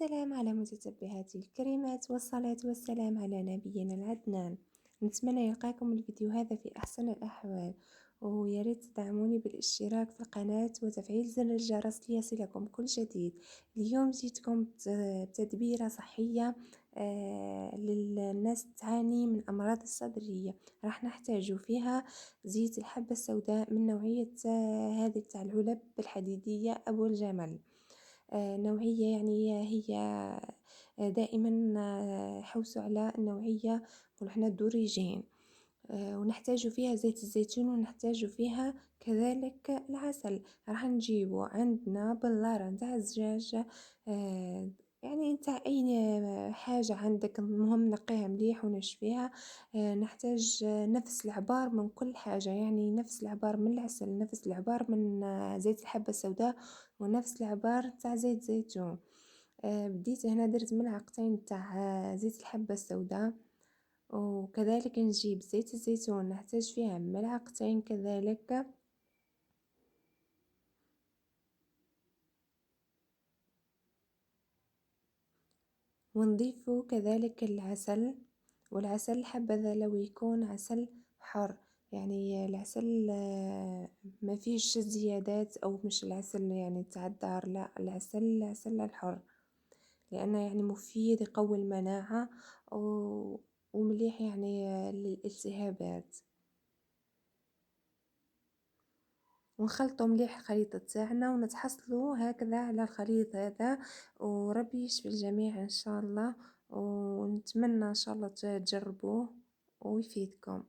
السلام على متتبعاتي الكريمات، والصلاة والسلام على نبينا العدنان. نتمنى يلقاكم الفيديو هذا في أحسن الأحوال، ويا ريت تدعموني بالاشتراك في القناة وتفعيل زر الجرس ليصلكم كل جديد. اليوم جيتكم بتدبيرة صحية للناس تعاني من أمراض الصدرية. راح نحتاج فيها زيت الحبة السوداء من نوعية هذه تاع العلب الحديدية أبو الجمل. نوعية يعني هي دائما حوسوا على النوعية نقولوا حنا الدوريجين. ونحتاج فيها زيت الزيتون، ونحتاج فيها كذلك العسل. راح نجيبو عندنا بلارة نتاع الزجاج، يعني نتاع اي حاجة عندك، المهم نقيها مليح ونشفيها. نحتاج نفس العبار من كل حاجة، يعني نفس العبار من العسل، نفس العبار من زيت الحبة السوداء، ونفس العبار تاع زيت زيتون. بديت هنا درت ملعقتين تاع زيت الحبة السوداء، وكذلك نجيب زيت الزيتون نحتاج فيها ملعقتين كذلك، ونضيف كذلك العسل. والعسل حبذا لو يكون عسل حار، يعني العسل ما فيش زيادات، او مش العسل يعني تاع الدار، لا، العسل الحر، لانه يعني مفيد، يقوي المناعة ومليح يعني للالتهابات. ونخلطوا مليح الخليط تاعنا ونتحصلوا هكذا على الخليط هذا، وربي يشفي الجميع ان شاء الله. ونتمنى ان شاء الله تجربوه ويفيدكم.